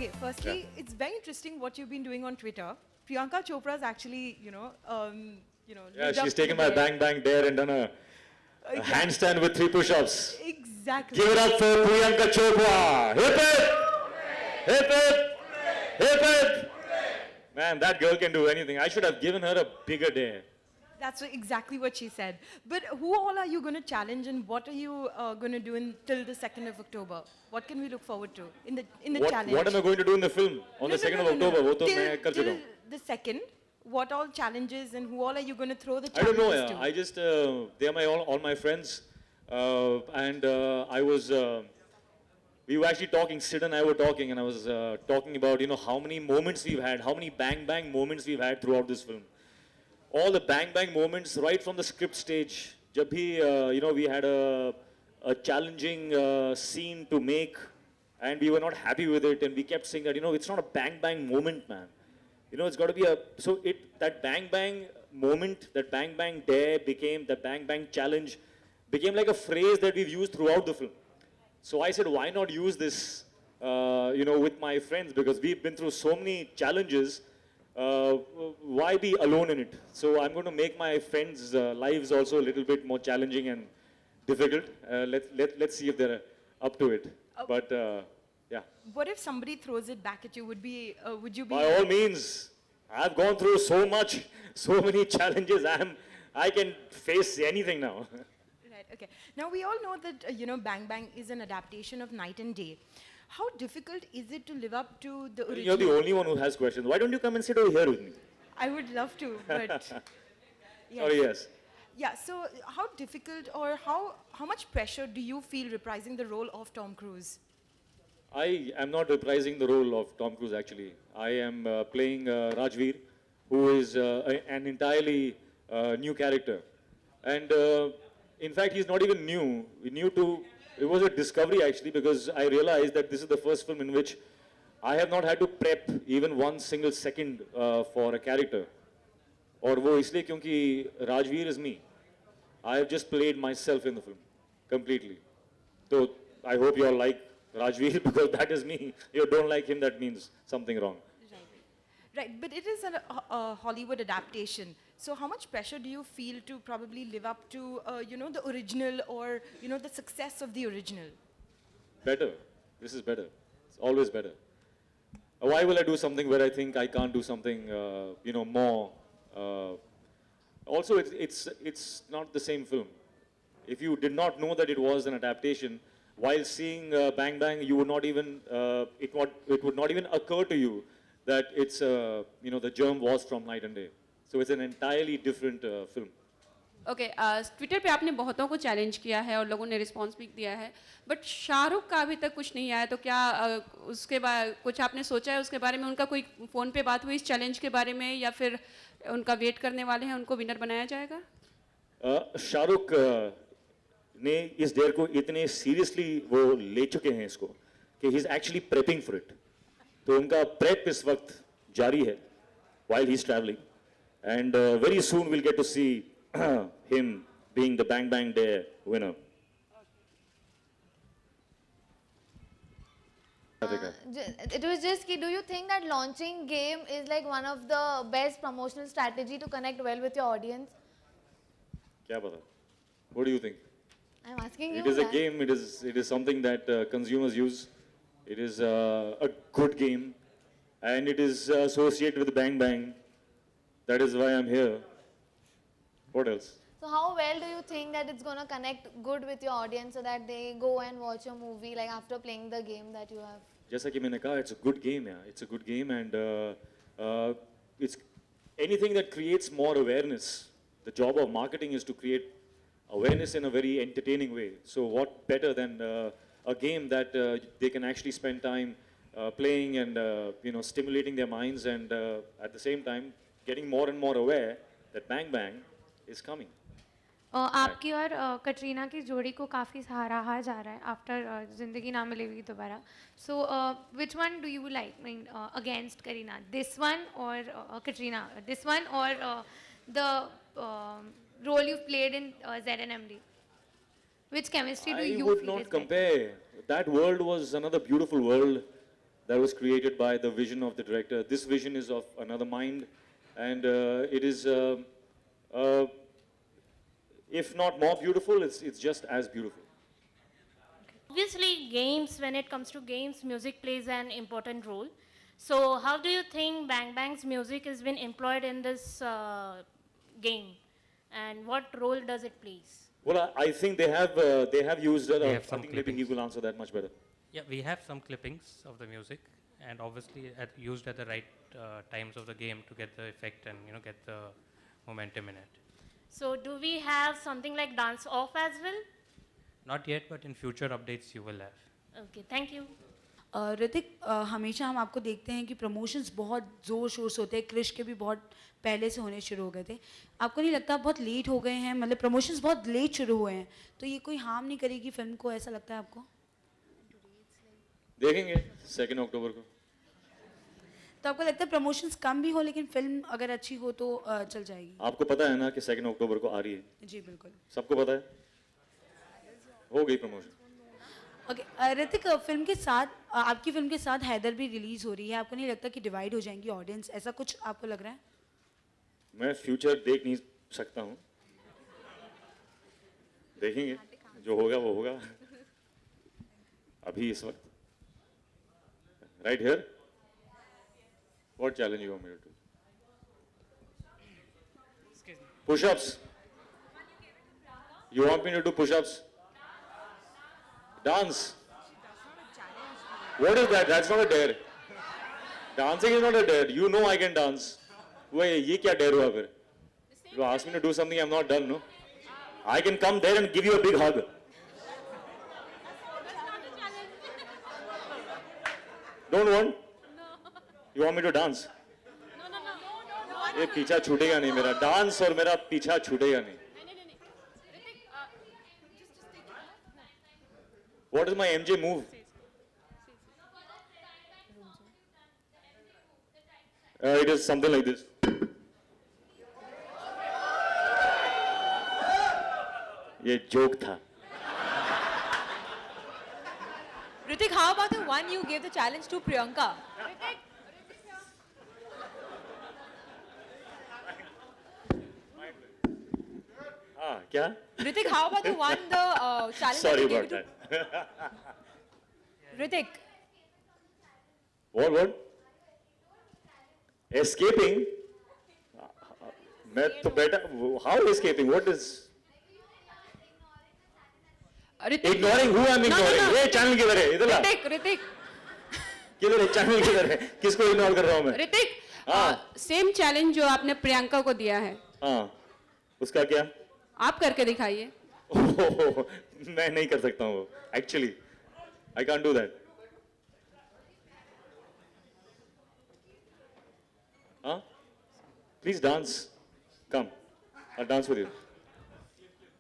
Okay, firstly, it's very interesting what you've been doing on Twitter. Priyanka Chopra's actually, Yeah, lived up she's to taken the my dare. bang bang dare and done a Exactly. handstand with 3 push-ups. Exactly. Give it up for Priyanka Chopra. Hip it! Hip it! Hip it! Man, that girl can do anything. I should have given her a bigger dare. That's exactly what she said. But who all are you going to challenge, and what are you going to do till the 2nd of October? What can we look forward to in the challenge? What am I going to do in the film on the 2nd of October? वो तो मैं कर चुका Till हूँ. the 2nd, what all challenges and who all are you going to throw the I don't know. challenges Yeah. to? I just they are all my friends, and I was. We were actually talking. Sid and I were talking, and I was talking about how many moments we've had, how many bang bang moments we've had throughout this film. All the bang bang moments right from the script stage. जब भी we had a challenging scene to make, and we were not happy with it, and we kept saying that it's not a bang bang moment, man. It's got to be that bang bang moment, that bang bang dare became, that bang bang challenge became like a phrase that we've used throughout the film. So I said, why not use this, with my friends, because we've been through so many challenges. Why be alone in it? So I'm going to make my friends' lives also a little bit more challenging and difficult. Let's see if they're up to it. But yeah. What if somebody throws it back at you? Would you be? By all means, I've gone through so much, so many challenges. I can face anything now. Right. Okay. Now we all know that Bang Bang is an adaptation of Night and Day. How difficult is it to live up to the original? You're the only one who has questions. Why don't you come and sit over here with me? I would love to, but yes. Sorry, yes. Yeah. So how difficult or how much pressure do you feel reprising the role of Tom Cruise? I am not reprising the role of Tom Cruise actually. I am playing Rajveer, who is an entirely new character. And in fact, he's not even new. It was a discovery actually, because I realized that this is the first film in which I have not had to prep even 1 single second for a character. और वो इसलिए क्योंकि Rajveer is me. I have just played myself in the film completely. So I hope you all like Rajveer because that is me. If you don't like him, that means something wrong. Right, but it is a Hollywood adaptation. So how much pressure do you feel to probably live up to, the original or, the success of the original? Better. This is better. It's always better. Why will I do something where I think I can't do something, more? Also, it's not the same film. If you did not know that it was an adaptation, while seeing Bang Bang, you would not even, it would not even occur to you that it's, the germ was from Night and Day. So it's an entirely different film. Okay Twitter पे आपने बहुतों को challenge किया है और लोगों ने response भी दिया है, बट शाहरुख का अभी तक कुछ नहीं आया, तो क्या उसके बाद कुछ आपने सोचा है उसके बारे में? उनका कोई फ़ोन पे बात हुई इस चैलेंज के बारे में, या फिर उनका वेट करने वाले हैं, उनको विनर बनाया जाएगा? शाहरुख ने इस डेयर को इतने सीरियसली वो ले चुके हैं इसको कि he is actually prepping for it. तो उनका प्रेप इस वक्त जारी है while he's traveling, and very soon we'll get to see him being the Bang Bang Dare winner. It was just do you think that launching game is like one of the best promotional strategy to connect well with your audience? क्या पता? What do you think? I'm asking you. It is a game. It is something that consumers use. It is a good game, and it is associated with Bang Bang. That is why I'm here. What else? So how well do you think that it's going to connect good with your audience so that they go and watch your movie like after playing the game that you have? जैसा कि मैंने कहा, it's a good game, yeah. It's a good game, and it's anything that creates more awareness. The job of marketing is to create awareness in a very entertaining way. So what better than a game that they can actually spend time playing and stimulating their minds, and at the same time getting more and more aware that Bang Bang is coming. आपकी और कटरीना की जोड़ी को काफ़ी सराहा जा रहा है आफ्टर जिंदगी Na Milegi Dobara. So which one do you like mean against Kareena, this one or Katrina, this one or the role you've played in ZNMD? Which chemistry do you feel? I would not compare. That world was another beautiful world. that was created by the vision of the director. This vision is of another mind, and it is, if not more beautiful, it's just as beautiful. Obviously, games, when it comes to games, music plays an important role. So, how do you think Bang Bang's music has been employed in this game? And what role does it play? Well, I think they have used it. They I have some think maybe he clippings. will answer that much better. Yeah, we have some clippings of the music, and obviously used at the right times of the game to get the effect and get the momentum in it. So, do we have something like dance off as well? Not yet, but in future updates you will have. Okay, thank you. Hrithik, हमेशा हम आपको देखते हैं कि promotions बहुत ज़ोर शोर से होते हैं, क्रिश के भी बहुत पहले से होने शुरू हो गए थे. आपको नहीं लगता आप बहुत लेट हो गए हैं, मतलब प्रमोशंस बहुत लेट शुरू हुए हैं, तो ये कोई हार्म नहीं करेगी फिल्म को, ऐसा लगता है आपको? देखेंगे 2 अक्टूबर को. तो आपको लगता है प्रमोशंस कम भी हो लेकिन फिल्म अगर अच्छी हो तो चल जाएगी? आपको पता है ना कि 2 अक्टूबर को आ रही है? जी बिल्कुल. सबको पता है? हो गई प्रमोशन. ओके, ऋतिक, फिल्म के साथ आपकी फिल्म के साथ हैदर भी रिलीज हो रही है, आपको नहीं लगता कि डिवाइड हो जाएंगी ऑडियंस, ऐसा कुछ आपको लग रहा है? मैं फ्यूचर देख नहीं सकता हूँ. देखेंगे, जो होगा वो होगा. अभी इस वक्त. Right here? What challenge you want me to do? Push-ups. You want me to do push-ups? Dance. What is that? That's not a dare. Dancing is not a dare. You know I can dance. Wait, ये क्या dare हुआ फिर? You ask me to do something I'm not done, no? I can come there and give you a big hug. Don't want? You want me to dance? ये पीछा छूटेगा नहीं मेरा. Dance और मेरा पीछा छूटेगा नहीं. What is my MJ move? It is something like this. ये जोक था. Ritik, how about the one you gave the challenge to Priyanka? हाँ क्या? Ritik, how about the one challenge Sorry that you about gave that. to Ritik? What? Escaping? मैं तो बेटा. How escaping? What is? Hrithik, Ignoring who I'm ignoring? ये channel किधर है? इधर ला. ऋतिक, किधर है? चैनल किधर है? किसको इग्नोर कर रहा हूँ मैं? ऋतिक, हाँ. सेम चैलेंज जो आपने प्रियंका को दिया है, हाँ. उसका क्या? आप करके दिखाइए. ओह, मैं नहीं कर सकता हूँ. Actually, I can't do that. हाँ? Please dance. Come. I'll dance with you.